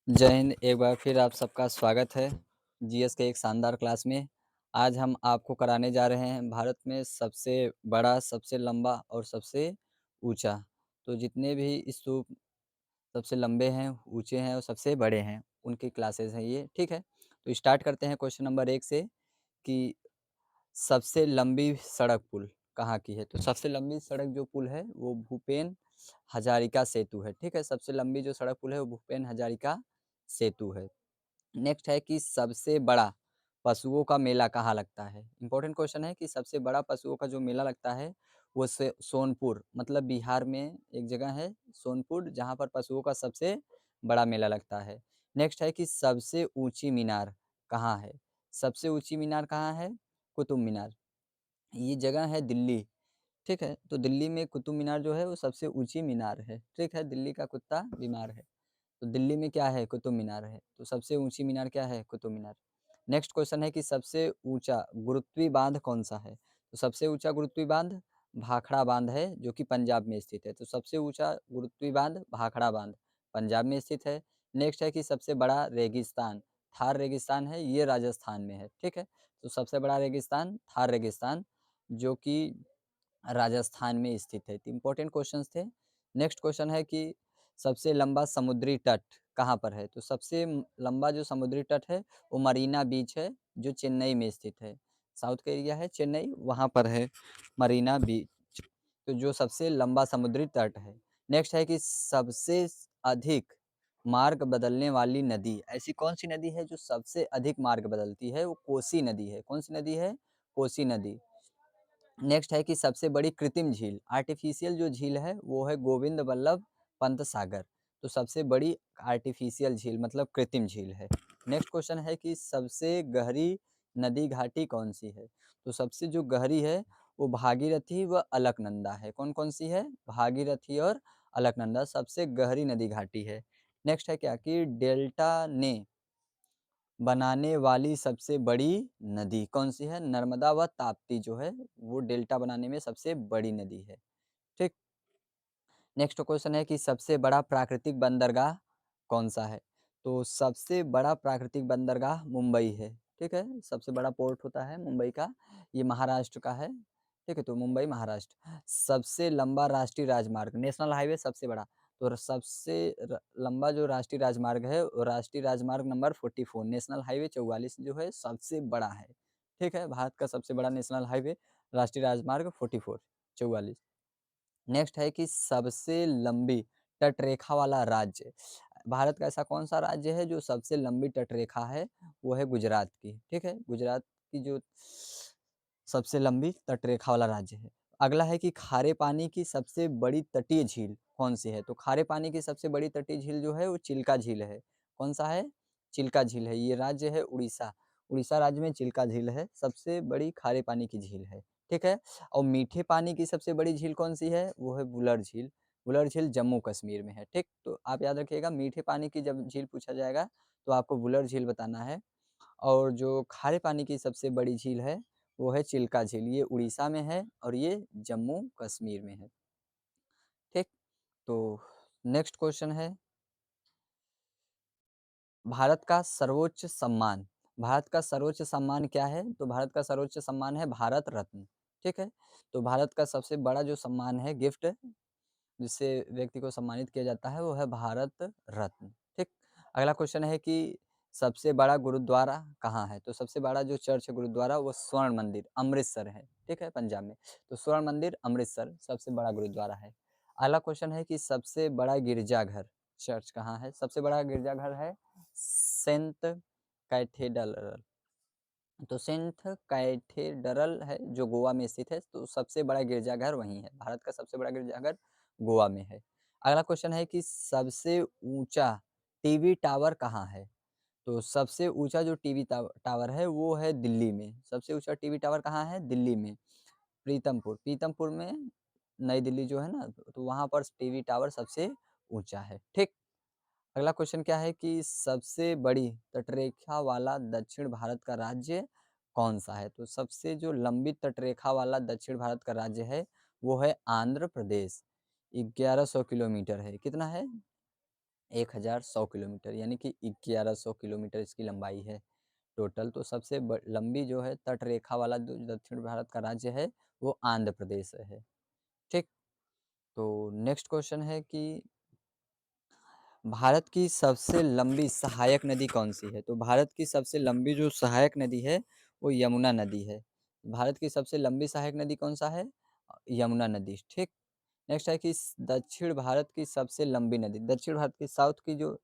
जय हिंद। एक बार फिर आप सबका स्वागत है जीएस के एक शानदार क्लास में। आज हम आपको कराने जा रहे हैं भारत में सबसे बड़ा, सबसे लंबा और सबसे ऊंचा। तो जितने भी स्तूप सबसे लंबे हैं, ऊंचे हैं और सबसे बड़े हैं, उनकी क्लासेस हैं ये। ठीक है, तो स्टार्ट करते हैं क्वेश्चन नंबर 1 से कि सबसे लंबी सड़क पुल कहाँ की है। तो सबसे लंबी सड़क जो पुल है वो भूपेन हजारिका सेतु है। ठीक है, सबसे लंबी जो सड़क पुल है वो भूपेन हजारिका सेतु है। नेक्स्ट है कि सबसे बड़ा पशुओं का मेला कहाँ लगता है। इंपॉर्टेंट क्वेश्चन है कि सबसे बड़ा पशुओं का जो मेला लगता है वो सोनपुर, मतलब बिहार में एक जगह है सोनपुर, जहाँ पर पशुओं का सबसे बड़ा मेला लगता है। नेक्स्ट है कि सबसे ऊंची मीनार कहाँ है। सबसे ऊंची मीनार कहाँ है? कुतुब मीनार। ये जगह है दिल्ली। ठीक है, तो दिल्ली में कुतुब मीनार जो है वो सबसे ऊंची मीनार है। ठीक है, दिल्ली का कुत्ता बीमार है, तो दिल्ली में क्या है? कुतुब मीनार है। तो सबसे ऊंची मीनार क्या है? कुतुब मीनार। नेक्स्ट क्वेश्चन है कि सबसे ऊंचा गुरुत्वी बांध कौन सा है। तो सबसे ऊंचा गुरुत्वी बांध भाखड़ा बांध है, जो कि पंजाब में स्थित है। तो सबसे ऊंचा गुरुत्वी बांध भाखड़ा बांध पंजाब में स्थित है। नेक्स्ट है कि सबसे बड़ा रेगिस्तान थार रेगिस्तान है, ये राजस्थान में है। ठीक है, तो सबसे बड़ा रेगिस्तान थार रेगिस्तान, जो कि राजस्थान में स्थित है। इंपॉर्टेंट क्वेश्चंस थे। नेक्स्ट क्वेश्चन है कि सबसे लंबा समुद्री तट कहाँ पर है। तो सबसे लंबा जो समुद्री तट है वो मरीना बीच है, जो चेन्नई में स्थित है। साउथ का एरिया है चेन्नई, वहाँ पर है मरीना बीच, तो जो सबसे लंबा समुद्री तट है। नेक्स्ट है कि सबसे अधिक मार्ग बदलने वाली नदी, ऐसी कौन सी नदी है जो सबसे अधिक मार्ग बदलती है? वो कोसी नदी है। कौन सी नदी है? कोसी नदी। नेक्स्ट है कि सबसे बड़ी कृत्रिम झील, आर्टिफिशियल जो झील है वो है गोविंद बल्लभ पंत सागर। तो सबसे बड़ी आर्टिफिशियल झील मतलब कृत्रिम झील है। नेक्स्ट क्वेश्चन है कि सबसे गहरी नदी घाटी कौन सी है। तो सबसे जो गहरी है वो भागीरथी व अलकनंदा है। कौन कौन सी है? भागीरथी और अलकनंदा सबसे गहरी नदी घाटी है। नेक्स्ट है क्या कि डेल्टा ने बनाने वाली सबसे बड़ी नदी कौन सी है? नर्मदा व ताप्ती जो है वो डेल्टा बनाने में सबसे बड़ी नदी है। ठीक। नेक्स्ट क्वेश्चन है कि सबसे बड़ा प्राकृतिक बंदरगाह कौन सा है। तो सबसे बड़ा प्राकृतिक बंदरगाह मुंबई है। ठीक है, सबसे बड़ा पोर्ट होता है मुंबई का, ये महाराष्ट्र का है। ठीक है, तो मुंबई महाराष्ट्र। सबसे लंबा राष्ट्रीय राजमार्ग नेशनल हाईवे सबसे बड़ा, तो सबसे लंबा जो राष्ट्रीय राजमार्ग है वो राष्ट्रीय राजमार्ग नंबर 44 नेशनल हाईवे 44 जो है सबसे बड़ा है। ठीक है, भारत का सबसे बड़ा नेशनल हाईवे राष्ट्रीय राजमार्ग 44 44। नेक्स्ट है कि सबसे लंबी तटरेखा वाला राज्य, भारत का ऐसा कौन सा राज्य है जो सबसे लंबी तटरेखा है? वो है गुजरात की। ठीक है, गुजरात की जो सबसे लंबी तटरेखा वाला राज्य है। अगला है कि खारे पानी की सबसे बड़ी तटीय झील कौन सी है। तो खारे पानी की सबसे बड़ी तटीय झील जो है वो चिल्का झील है। कौन सा है? चिल्का झील है। ये राज्य है उड़ीसा। उड़ीसा राज्य में चिल्का झील है, सबसे बड़ी खारे पानी की झील है। ठीक है, और मीठे पानी की सबसे बड़ी झील कौन सी है? वो है वुलर झील। वुलर झील जम्मू कश्मीर में है। ठीक, तो आप याद रखिएगा मीठे पानी की जब झील पूछा जाएगा तो आपको वुलर झील बताना है। और जो खारे पानी की सबसे बड़ी झील है वो है चिल्का झील, ये उड़ीसा में है और ये जम्मू कश्मीर में है। ठीक, तो नेक्स्ट क्वेश्चन है भारत का सर्वोच्च सम्मान। भारत का सर्वोच्च सम्मान क्या है? तो भारत का सर्वोच्च सम्मान है भारत रत्न। ठीक है, तो भारत का सबसे बड़ा जो सम्मान है, गिफ्ट जिससे व्यक्ति को सम्मानित किया जाता है, वो है भारत रत्न। ठीक, अगला क्वेश्चन है कि सबसे बड़ा गुरुद्वारा कहाँ है। तो सबसे बड़ा जो चर्च है गुरुद्वारा वो स्वर्ण मंदिर अमृतसर है। ठीक है, पंजाब में। तो स्वर्ण मंदिर अमृतसर सबसे बड़ा गुरुद्वारा है। अगला क्वेश्चन है कि सबसे बड़ा गिरजाघर चर्च कहाँ है। सबसे बड़ा गिरजाघर है सेंट कैथेड्रल। तो सेंट कैथेड्रल है जो गोवा में स्थित है, तो सबसे बड़ा गिरजाघर वहीं है। भारत का सबसे बड़ा गिरजाघर गोवा में है। अगला क्वेश्चन है कि सबसे ऊंचा टीवी टावर कहाँ है। तो सबसे ऊंचा जो टीवी टावर है वो है दिल्ली में। सबसे ऊंचा टीवी टावर कहाँ है? दिल्ली में प्रीतमपुर। प्रीतमपुर में नई दिल्ली जो है ना, तो वहां पर टीवी टावर सबसे ऊंचा है। ठीक, अगला क्वेश्चन क्या है कि सबसे बड़ी तटरेखा वाला दक्षिण भारत का राज्य कौन सा है। तो सबसे जो लंबी तटरेखा वाला दक्षिण भारत का राज्य है वो है आंध्र प्रदेश। 1100 किलोमीटर है। कितना है? 1100 किलोमीटर, यानी कि 1100 किलोमीटर इसकी लंबाई है टोटल। तो सबसे लंबी जो है तट रेखा वाला जो दक्षिण भारत का राज्य है वो आंध्र प्रदेश है। ठीक। तो नेक्स्ट क्वेश्चन है कि भारत की सबसे लंबी सहायक नदी कौन सी है? तो भारत की सबसे लंबी जो सहायक नदी है वो यमुना नदी है। भारत की सबसे लंबी सहायक नदी कौन सा है? यमुना नदी। ठीक। नेक्स्ट है कि दक्षिण भारत की सबसे लंबी नदी, दक्षिण भारत की साउथ की जो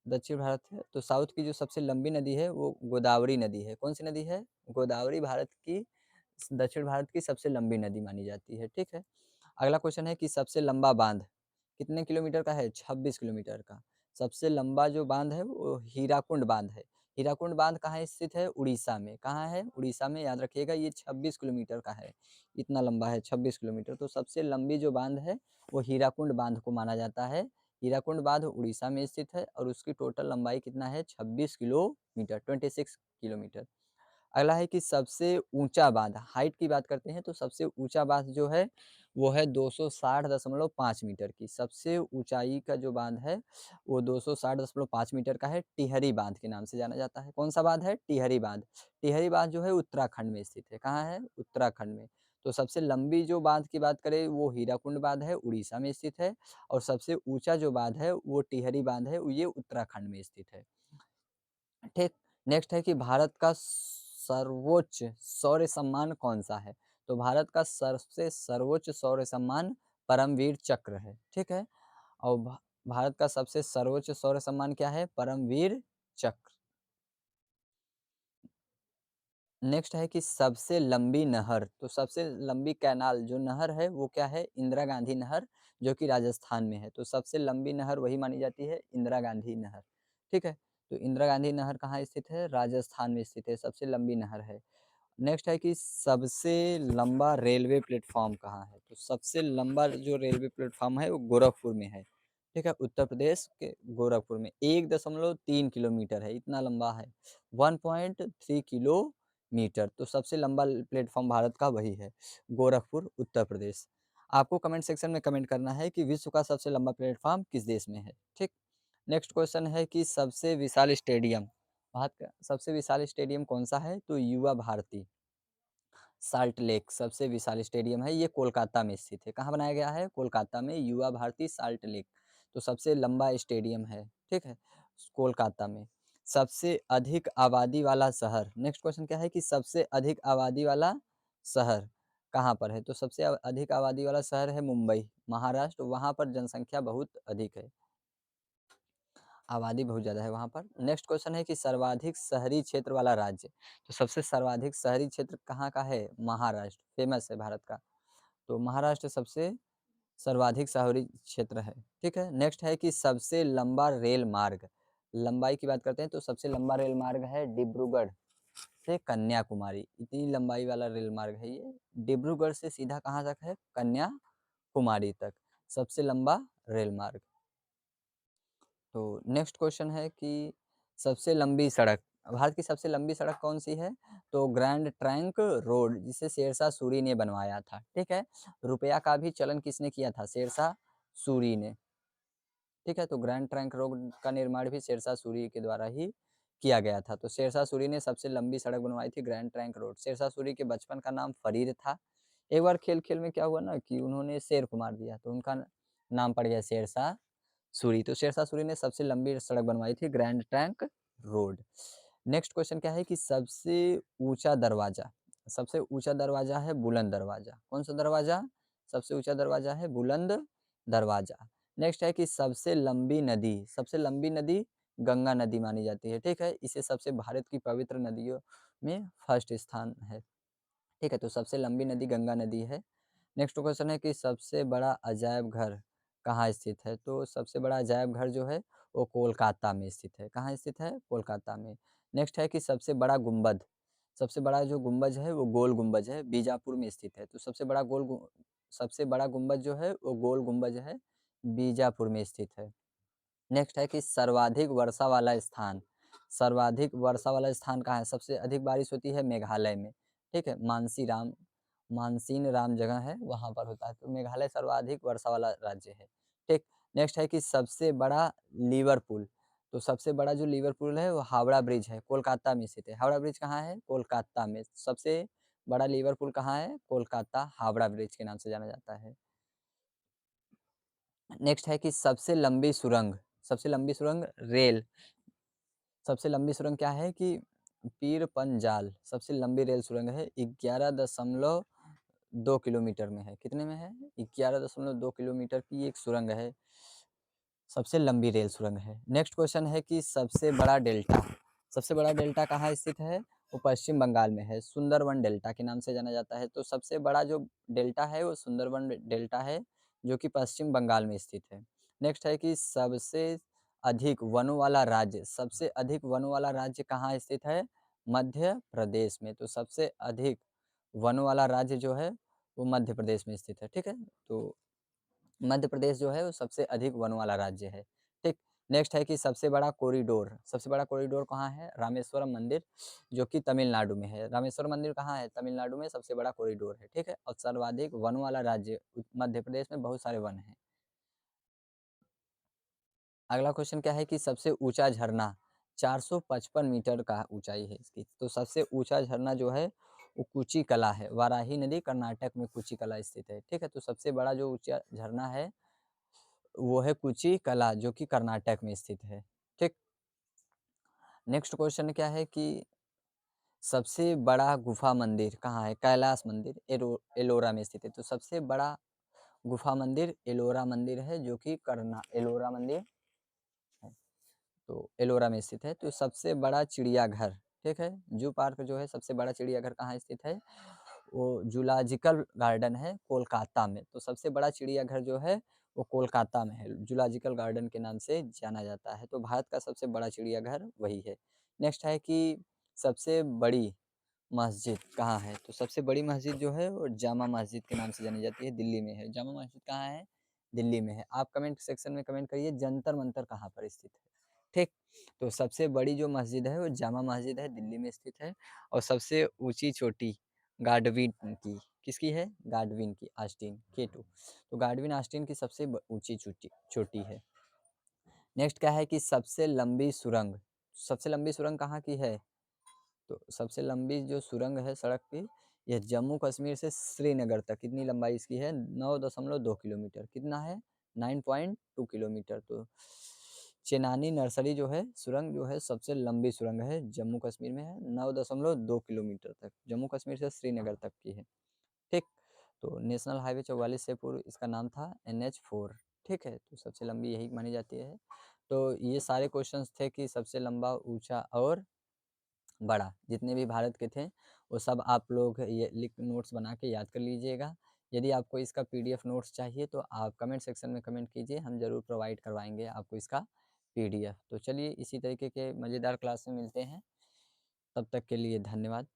दक्षिण भारत है तो साउथ की जो सबसे लंबी नदी है वो गोदावरी नदी है। कौन सी नदी है? गोदावरी भारत की दक्षिण भारत की सबसे लंबी नदी मानी जाती है। ठीक है। अगला क्वेश्चन है कि सबसे लंबा बांध कितने किलोमीटर का है? 26 किलोमीटर का। सबसे लंबा जो बांध है वो हीराकुंड बांध है। हीराकुंड बांध कहाँ स्थित है? उड़ीसा में। कहाँ है? उड़ीसा में। याद रखिएगा ये 26 किलोमीटर का है। इतना लंबा है 26 किलोमीटर। तो सबसे लंबी जो बांध है वो हीराकुंड बांध को माना जाता है। हीराकुंड बांध उड़ीसा में स्थित है और उसकी टोटल लंबाई कितना है? 26 किलोमीटर, 26 किलोमीटर। अगला है कि सबसे ऊंचा बांध, हाइट की बात करते हैं तो सबसे ऊंचा बांध जो है वो है 260.5 मीटर की। सबसे ऊंचाई का जो बांध है वो 260.5 मीटर का है। टिहरी बांध के नाम से जाना जाता है। कौन सा बांध है? टिहरी बांध। टिहरी बांध जो है उत्तराखंड में स्थित है। कहाँ है? उत्तराखंड में। तो सबसे लंबी जो बांध की बात करें वो हीराकुंड बांध है, उड़ीसा में स्थित है। और सबसे ऊंचा जो बांध है वो टिहरी बांध है, ये उत्तराखंड में स्थित है। ठीक। नेक्स्ट है कि भारत का सर्वोच्च शौर्य सम्मान कौन सा है? तो भारत का सबसे सर्वोच्च शौर्य सम्मान परमवीर चक्र है। ठीक है। और भारत का सबसे सर्वोच्च शौर्य सम्मान क्या है? परमवीर चक्र। नेक्स्ट है कि सबसे लंबी नहर, तो सबसे लंबी कैनाल जो नहर है वो क्या है? इंदिरा गांधी नहर, जो कि राजस्थान में है। तो सबसे लंबी नहर वही मानी जाती है, इंदिरा गांधी नहर। ठीक है। तो इंदिरा गांधी नहर कहाँ स्थित है? राजस्थान में स्थित है, सबसे लंबी नहर है। नेक्स्ट है कि सबसे लंबा रेलवे प्लेटफॉर्म कहाँ है? तो सबसे लंबा जो रेलवे प्लेटफॉर्म है वो गोरखपुर में है। ठीक है। उत्तर प्रदेश के गोरखपुर में 1.3 किलोमीटर है, इतना लंबा है। 1.3 किलोमीटर। तो सबसे लंबा प्लेटफॉर्म भारत का वही है, गोरखपुर, उत्तर प्रदेश। आपको कमेंट सेक्शन में कमेंट करना है कि विश्व का सबसे लंबा प्लेटफॉर्म किस देश में है। ठीक। नेक्स्ट क्वेश्चन है कि सबसे विशाल स्टेडियम, भारत का सबसे विशाल स्टेडियम कौन सा है? तो युवा भारती साल्ट लेक सबसे विशाल स्टेडियम है, ये कोलकाता में स्थित है। कहाँ बनाया गया है? कोलकाता में, युवा भारती साल्ट लेक। तो सबसे लंबा स्टेडियम है। ठीक है। कोलकाता में। सबसे अधिक आबादी वाला शहर, नेक्स्ट क्वेश्चन क्या है कि सबसे अधिक आबादी वाला शहर कहाँ पर है? तो सबसे अधिक आबादी वाला शहर है मुंबई, महाराष्ट्र। वहाँ पर जनसंख्या बहुत अधिक है, आबादी बहुत ज़्यादा है वहाँ पर। नेक्स्ट क्वेश्चन है कि सर्वाधिक शहरी क्षेत्र वाला राज्य, तो सबसे सर्वाधिक शहरी क्षेत्र कहाँ का है? महाराष्ट्र, फेमस है भारत का। तो महाराष्ट्र सबसे सर्वाधिक शहरी क्षेत्र है। ठीक है। नेक्स्ट है कि सबसे लंबा रेल मार्ग, लंबाई की बात करते हैं तो सबसे लंबा रेल मार्ग है डिब्रूगढ़ से कन्याकुमारी। इतनी लंबाई वाला रेल मार्ग है ये। डिब्रूगढ़ से सीधा कहाँ तक है? कन्याकुमारी तक, सबसे लंबा रेल मार्ग। तो नेक्स्ट क्वेश्चन है कि सबसे लंबी सड़क, भारत की सबसे लंबी सड़क कौन सी है? तो ग्रैंड ट्रंक रोड, जिसे शेरशाह सूरी ने बनवाया था। ठीक है। रुपया का भी चलन किसने किया था? शेरशाह सूरी ने। ठीक है। तो ग्रैंड ट्रंक रोड का निर्माण भी शेरशाह सूरी के द्वारा ही किया गया था। तो शेरशाह सूरी ने सबसे लंबी सड़क बनवाई थी, Grand Trunk Road. Sher Shah Suri के बचपन का नाम फरीद था। एक बार खेल खेल में क्या हुआ ना कि उन्होंने शेर को मार दिया, तो उनका नाम पड़ गया शेरशाह सूरी। तो शेरशाह सूरी ने सबसे लंबी सड़क बनवाई थी, Grand Trunk road. Next question क्या है कि सबसे ऊंचा दरवाजा, सबसे ऊंचा दरवाजा है बुलंद दरवाजा। कौन सा दरवाजा? सबसे ऊंचा दरवाजा है बुलंद दरवाजा। नेक्स्ट है कि सबसे लंबी नदी, सबसे लंबी नदी गंगा नदी मानी जाती है। ठीक है। इसे सबसे भारत की पवित्र नदियों में फर्स्ट स्थान है। ठीक है। तो सबसे लंबी नदी गंगा नदी है। नेक्स्ट क्वेश्चन है कि सबसे बड़ा अजायब घर कहाँ स्थित है? तो सबसे बड़ा अजायब घर जो है वो कोलकाता में स्थित है। कहाँ स्थित है? कोलकाता में। नेक्स्ट है कि सबसे बड़ा गुंबद, सबसे बड़ा जो गुंबज है वो गोल गुंबज है, बीजापुर में स्थित है। तो सबसे बड़ा गुंबज जो है वो गोल गुंबज है, बीजापुर में स्थित है। नेक्स्ट है कि सर्वाधिक वर्षा वाला स्थान, सर्वाधिक वर्षा वाला स्थान कहाँ है? सबसे अधिक बारिश होती है मेघालय में। ठीक है। मानसीन राम जगह है, वहाँ पर होता है। तो मेघालय सर्वाधिक वर्षा वाला राज्य है। ठीक। नेक्स्ट है कि सबसे बड़ा लीवर पुल, तो सबसे बड़ा जो लीवर पुल है वो हावड़ा ब्रिज है, कोलकाता में स्थित है। हावड़ा ब्रिज कहाँ है? कोलकाता में। सबसे बड़ा लीवर पुल कहाँ है? कोलकाता, हावड़ा ब्रिज के नाम से जाना जाता है। नेक्स्ट है कि सबसे लंबी सुरंग रेल, सबसे लंबी सुरंग क्या है कि पीर पंजाल सबसे लंबी रेल सुरंग है, 11.2 किलोमीटर में है। कितने में है? 11.2 किलोमीटर की एक सुरंग है, सबसे लंबी रेल सुरंग है। नेक्स्ट क्वेश्चन है कि सबसे बड़ा डेल्टा कहाँ स्थित है? वो पश्चिम बंगाल में है, सुंदरवन डेल्टा के नाम से जाना जाता है। तो सबसे बड़ा जो डेल्टा है वो सुंदरवन डेल्टा है, जो कि पश्चिम बंगाल में स्थित है। नेक्स्ट है कि सबसे अधिक वनों वाला राज्य कहाँ स्थित है? मध्य प्रदेश में। तो सबसे अधिक वनों वाला राज्य जो है वो मध्य प्रदेश में स्थित है। ठीक है, तो मध्य प्रदेश जो है वो सबसे अधिक वन वाला राज्य है। ठीक। नेक्स्ट है कि सबसे बड़ा कॉरिडोर कहाँ है? रामेश्वरम मंदिर, जो कि तमिलनाडु में है। रामेश्वरम मंदिर कहाँ है? तमिलनाडु में सबसे बड़ा कॉरिडोर है। ठीक है, और सर्वाधिक वन वाला राज्य मध्य प्रदेश में बहुत सारे वन हैं। अगला क्वेश्चन क्या है कि सबसे ऊंचा झरना, 455 मीटर का ऊंचाई है इसकी। तो सबसे ऊंचा झरना जो है वो कुची कला है, वाराही नदी कर्नाटक में कुची कला स्थित है। ठीक है, तो सबसे बड़ा जो ऊंचा झरना है वो है कुची कला, जो कि कर्नाटक में स्थित है। ठीक। नेक्स्ट क्वेश्चन क्या है कि सबसे बड़ा गुफा मंदिर कहाँ है? कैलाश मंदिर एलोरा में स्थित है। तो सबसे बड़ा गुफा मंदिर एलोरा मंदिर है, जो कि करना एलोरा मंदिर है, तो एलोरा में स्थित है। तो सबसे बड़ा चिड़ियाघर, ठीक है, जू पार्क जो है सबसे बड़ा चिड़ियाघर कहाँ स्थित है? वो जूलॉजिकल गार्डन है कोलकाता में। तो सबसे बड़ा चिड़ियाघर जो है वो कोलकाता में है, जूलॉजिकल गार्डन के नाम से जाना जाता है। तो भारत का सबसे बड़ा चिड़ियाघर वही है। नेक्स्ट है कि सबसे बड़ी मस्जिद कहाँ है? तो सबसे बड़ी मस्जिद जो है वो जामा मस्जिद के नाम से जानी जाती है, दिल्ली में है। जामा मस्जिद कहाँ है? दिल्ली में है। आप कमेंट सेक्शन में कमेंट करिए जंतर मंतर कहाँ पर स्थित है। ठीक। तो सबसे बड़ी जो मस्जिद है वो जामा मस्जिद है, दिल्ली में स्थित है। और सबसे ऊंची चोटी गाडविन की, किसकी है? गाडविन की, आस्टीन K2। तो गाडविन आस्टीन की सबसे ऊंची चोटी चोटी है। नेक्स्ट क्या है कि सबसे लंबी सुरंग कहाँ की है? तो सबसे लंबी जो सुरंग है सड़क की, यह जम्मू कश्मीर से श्रीनगर तक, कितनी लंबाई इसकी है? 9.2 किलोमीटर। कितना है? 9.2 किलोमीटर। तो चेनानी नर्सरी जो है सुरंग जो है सबसे लंबी सुरंग है, जम्मू कश्मीर में है, 9.2 किलोमीटर तक, जम्मू कश्मीर से श्रीनगर तक की है। ठीक। तो नेशनल हाईवे 44 से पूर्व इसका नाम था NH4। ठीक है, तो सबसे लंबी यही मानी जाती है। तो ये सारे क्वेश्चंस थे कि सबसे लंबा, ऊंचा और बड़ा, जितने भी भारत के थे वो सब आप लोग ये लिख नोट्स बना के याद कर लीजिएगा। यदि आपको इसका PDF नोट्स चाहिए तो आप कमेंट सेक्शन में कमेंट कीजिए, हम ज़रूर प्रोवाइड करवाएंगे आपको इसका PDF। तो चलिए इसी तरीके के मज़ेदार क्लास में मिलते हैं, तब तक के लिए धन्यवाद।